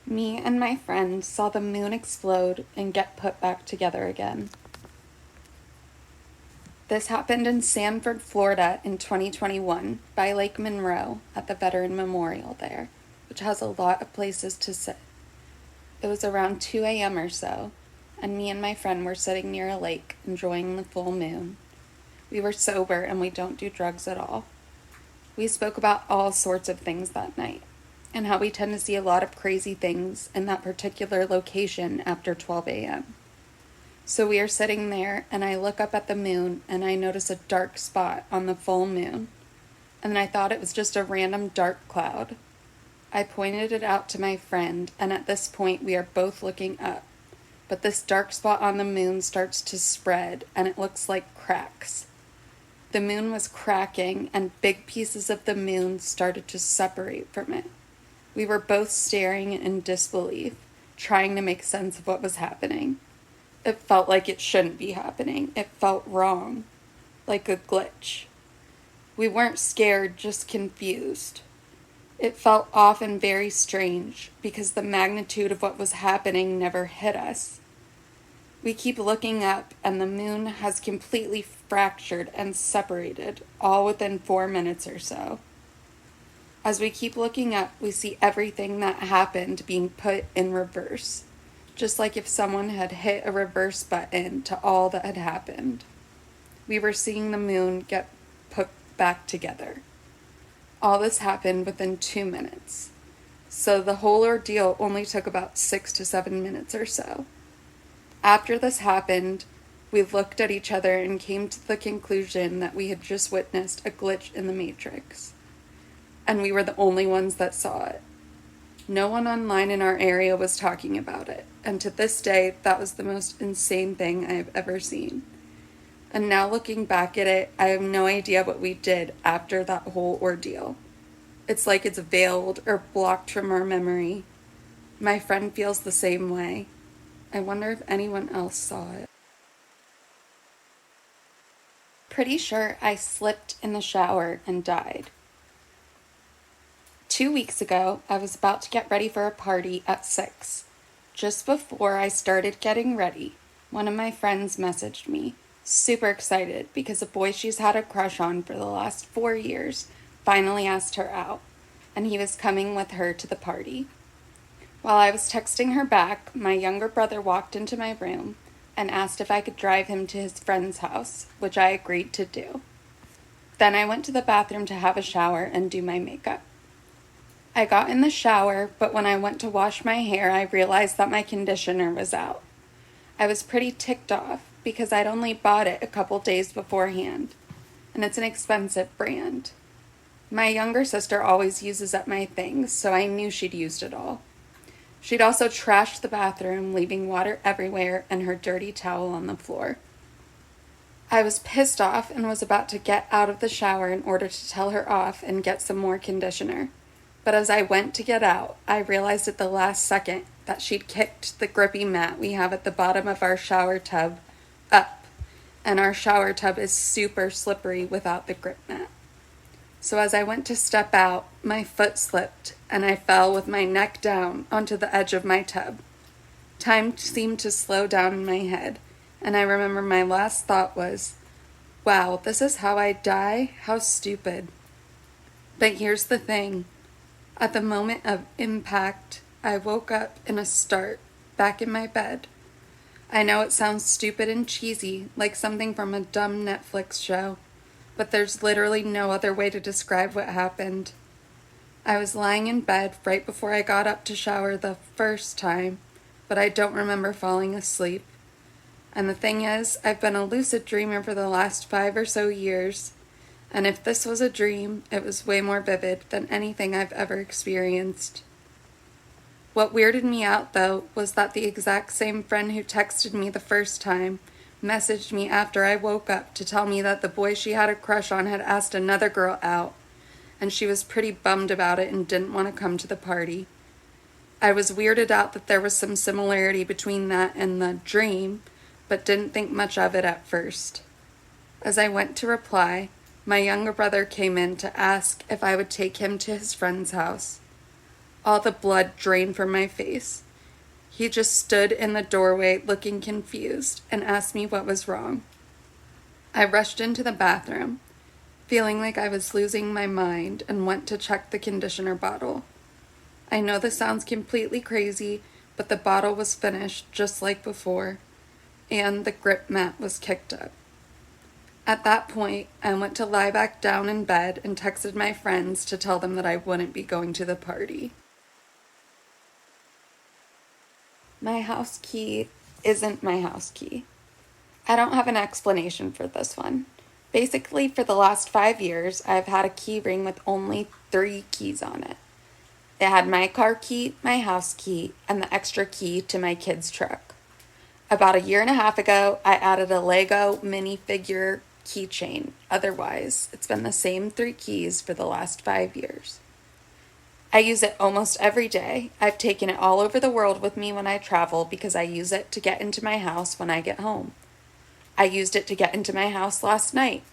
Me and my friend saw the moon explode and get put back together again. This happened in Sanford, Florida in 2021 by Lake Monroe at the Veteran Memorial there, which has a lot of places to sit. It was around 2 a.m. or so, and me and my friend were sitting near a lake enjoying the full moon. We were sober and we don't do drugs at all. We spoke about all sorts of things that night, and how we tend to see a lot of crazy things in that particular location after 12 a.m. So we are sitting there, and I look up at the moon, and I notice a dark spot on the full moon, and I thought it was just a random dark cloud. I pointed it out to my friend, and at this point we are both looking up, but this dark spot on the moon starts to spread, and it looks like cracks. The moon was cracking, and big pieces of the moon started to separate from it. We were both staring in disbelief, trying to make sense of what was happening. It felt like it shouldn't be happening. It felt wrong, like a glitch. We weren't scared, just confused. It felt off and very strange, because the magnitude of what was happening never hit us. We keep looking up, and the moon has completely fractured and separated, all within 4 minutes or so. As we keep looking up, we see everything that happened being put in reverse, just like if someone had hit a reverse button to all that had happened. We were seeing the moon get put back together. All this happened within 2 minutes, so the whole ordeal only took about 6 to 7 minutes or so. After this happened, we looked at each other and came to the conclusion that we had just witnessed a glitch in the Matrix. And we were the only ones that saw it. No one online in our area was talking about it, and to this day, that was the most insane thing I have ever seen. And now looking back at it, I have no idea what we did after that whole ordeal. It's like it's veiled or blocked from our memory. My friend feels the same way. I wonder if anyone else saw it. Pretty sure I slipped in the shower and died. 2 weeks ago, I was about to get ready for a party at 6. Just before I started getting ready, one of my friends messaged me, super excited because a boy she's had a crush on for the last 4 years finally asked her out, and he was coming with her to the party. While I was texting her back, my younger brother walked into my room and asked if I could drive him to his friend's house, which I agreed to do. Then I went to the bathroom to have a shower and do my makeup. I got in the shower, but when I went to wash my hair, I realized that my conditioner was out. I was pretty ticked off because I'd only bought it a couple days beforehand, and it's an expensive brand. My younger sister always uses up my things, so I knew she'd used it all. She'd also trashed the bathroom, leaving water everywhere and her dirty towel on the floor. I was pissed off and was about to get out of the shower in order to tell her off and get some more conditioner. But as I went to get out, I realized at the last second that she'd kicked the grippy mat we have at the bottom of our shower tub up, and our shower tub is super slippery without the grip mat. So as I went to step out, my foot slipped, and I fell with my neck down onto the edge of my tub. Time seemed to slow down in my head, and I remember my last thought was, wow, this is how I die? How stupid. But here's the thing. At the moment of impact, I woke up in a start, back in my bed. I know it sounds stupid and cheesy, like something from a dumb Netflix show, but there's literally no other way to describe what happened. I was lying in bed right before I got up to shower the first time, but I don't remember falling asleep. And the thing is, I've been a lucid dreamer for the last 5 or so years, and if this was a dream, it was way more vivid than anything I've ever experienced. What weirded me out, though, was that the exact same friend who texted me the first time messaged me after I woke up to tell me that the boy she had a crush on had asked another girl out, and she was pretty bummed about it and didn't want to come to the party. I was weirded out that there was some similarity between that and the dream, but didn't think much of it at first. As I went to reply, my younger brother came in to ask if I would take him to his friend's house. All the blood drained from my face. He just stood in the doorway looking confused and asked me what was wrong. I rushed into the bathroom, feeling like I was losing my mind, and went to check the conditioner bottle. I know this sounds completely crazy, but the bottle was finished just like before, and the grip mat was kicked up. At that point, I went to lie back down in bed and texted my friends to tell them that I wouldn't be going to the party. My house key isn't my house key. I don't have an explanation for this one. Basically, for the last 5 years, I've had a key ring with only 3 keys on it. It had my car key, my house key, and the extra key to my kid's truck. About a year and a half ago, I added a Lego minifigure keychain. Otherwise, it's been the same 3 keys for the last 5 years. I use it almost every day. I've taken it all over the world with me when I travel because I use it to get into my house when I get home. I used it to get into my house last night.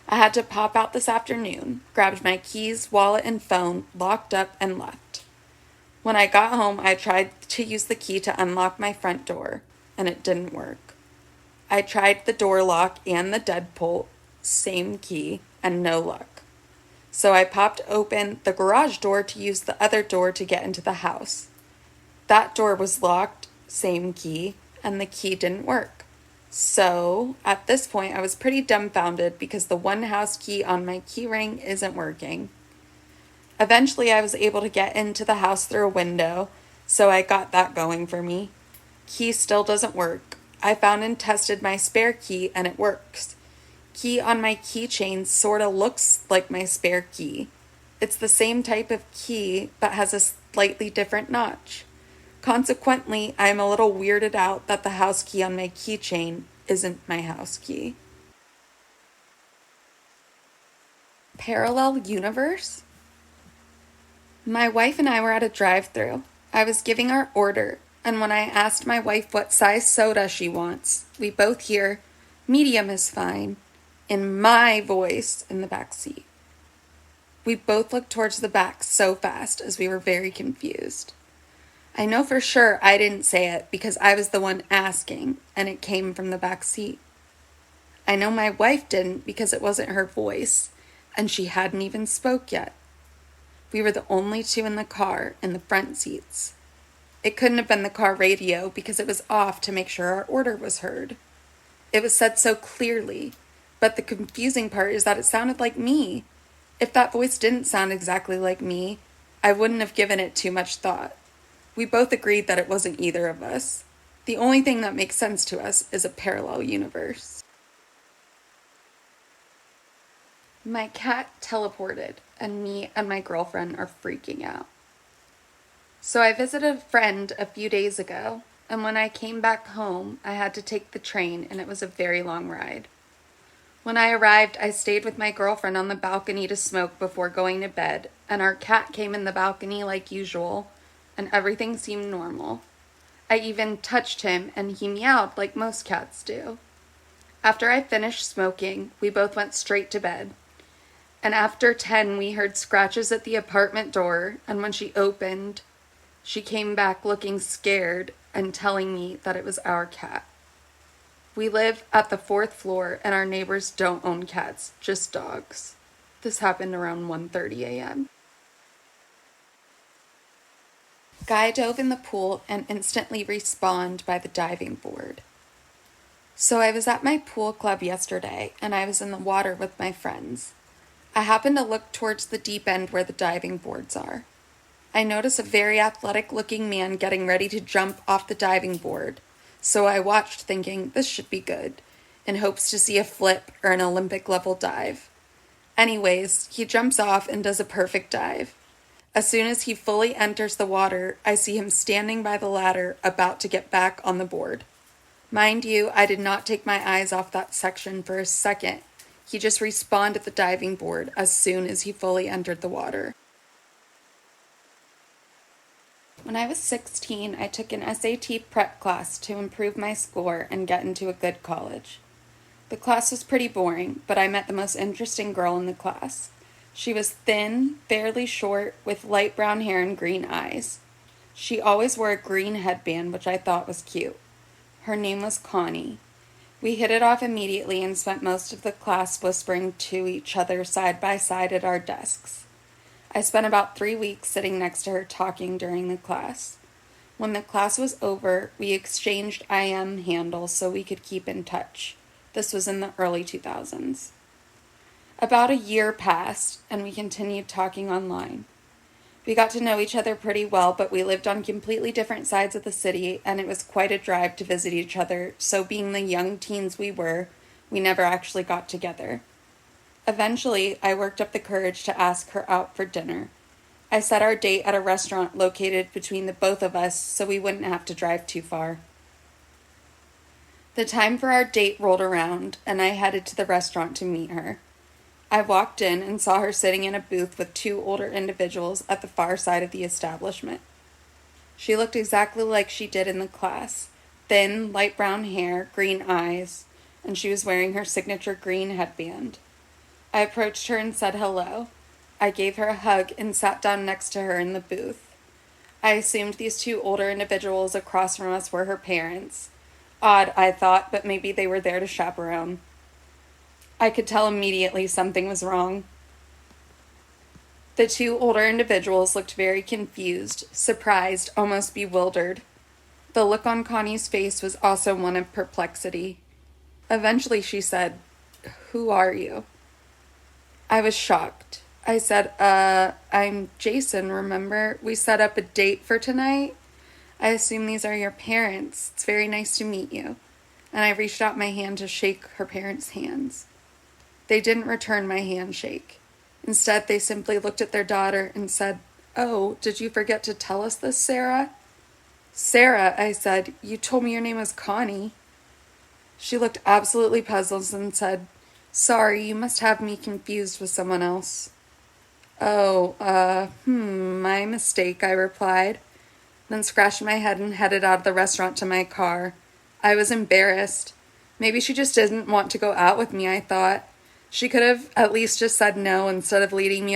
I had to pop out this afternoon, grabbed my keys, wallet, and phone, locked up, and left. When I got home, I tried to use the key to unlock my front door, and it didn't work. I tried the door lock and the deadbolt, same key, and no luck. So I popped open the garage door to use the other door to get into the house. That door was locked, same key, and the key didn't work. So at this point, I was pretty dumbfounded because the one house key on my key ring isn't working. Eventually, I was able to get into the house through a window, so I got that going for me. Key still doesn't work. I found and tested my spare key, and it works. Key on my keychain sorta looks like my spare key. It's the same type of key, but has a slightly different notch. Consequently, I am a little weirded out that the house key on my keychain isn't my house key. Parallel universe? My wife and I were at a drive-thru. I was giving our order, and when I asked my wife what size soda she wants, we both hear, "Medium is fine," in my voice in the back seat. We both looked towards the back so fast as we were very confused. I know for sure I didn't say it because I was the one asking, and it came from the back seat. I know my wife didn't because it wasn't her voice, and she hadn't even spoke yet. We were the only 2 in the car in the front seats. It couldn't have been the car radio because it was off to make sure our order was heard. It was said so clearly, but the confusing part is that it sounded like me. If that voice didn't sound exactly like me, I wouldn't have given it too much thought. We both agreed that it wasn't either of us. The only thing that makes sense to us is a parallel universe. My cat teleported, and me and my girlfriend are freaking out. So I visited a friend a few days ago, and when I came back home, I had to take the train, and it was a very long ride. When I arrived, I stayed with my girlfriend on the balcony to smoke before going to bed, and our cat came in the balcony like usual, and everything seemed normal. I even touched him, and he meowed like most cats do. After I finished smoking, we both went straight to bed. And after 10, we heard scratches at the apartment door, and when she opened, she came back looking scared and telling me that it was our cat. We live at the 4th floor, and our neighbors don't own cats, just dogs. This happened around 1:30 a.m. Guy dove in the pool and instantly respawned by the diving board. So I was at my pool club yesterday, and I was in the water with my friends. I happened to look towards the deep end where the diving boards are. I noticed a very athletic-looking man getting ready to jump off the diving board, so I watched thinking this should be good, in hopes to see a flip or an Olympic-level dive. Anyways, he jumps off and does a perfect dive. As soon as he fully enters the water, I see him standing by the ladder, about to get back on the board. Mind you, I did not take my eyes off that section for a second. He just respawned at the diving board as soon as he fully entered the water. When I was 16, I took an SAT prep class to improve my score and get into a good college. The class was pretty boring, but I met the most interesting girl in the class. She was thin, fairly short, with light brown hair and green eyes. She always wore a green headband, which I thought was cute. Her name was Connie. We hit it off immediately and spent most of the class whispering to each other side by side at our desks. I spent about 3 weeks sitting next to her talking during the class. When the class was over, we exchanged IM handles so we could keep in touch. This was in the early 2000s. About a year passed, and we continued talking online. We got to know each other pretty well, but we lived on completely different sides of the city, and it was quite a drive to visit each other, so being the young teens we were, we never actually got together. Eventually, I worked up the courage to ask her out for dinner. I set our date at a restaurant located between the both of us so we wouldn't have to drive too far. The time for our date rolled around, and I headed to the restaurant to meet her. I walked in and saw her sitting in a booth with 2 older individuals at the far side of the establishment. She looked exactly like she did in the class, thin, light brown hair, green eyes, and she was wearing her signature green headband. I approached her and said hello. I gave her a hug and sat down next to her in the booth. I assumed these 2 older individuals across from us were her parents. Odd, I thought, but maybe they were there to chaperone. I could tell immediately something was wrong. The 2 older individuals looked very confused, surprised, almost bewildered. The look on Connie's face was also one of perplexity. Eventually she said, "Who are you?" I was shocked. I said, I'm Jason, remember? We set up a date for tonight. I assume these are your parents. It's very nice to meet you." And I reached out my hand to shake her parents' hands. They didn't return my handshake. Instead, they simply looked at their daughter and said, "Oh, did you forget to tell us this, Sarah?" "Sarah," I said, "you told me your name was Connie." She looked absolutely puzzled and said, "Sorry, you must have me confused with someone else." My mistake," I replied, then scratched my head and headed out of the restaurant to my car. I was embarrassed. Maybe she just didn't want to go out with me, I thought. She could have at least just said no instead of leading me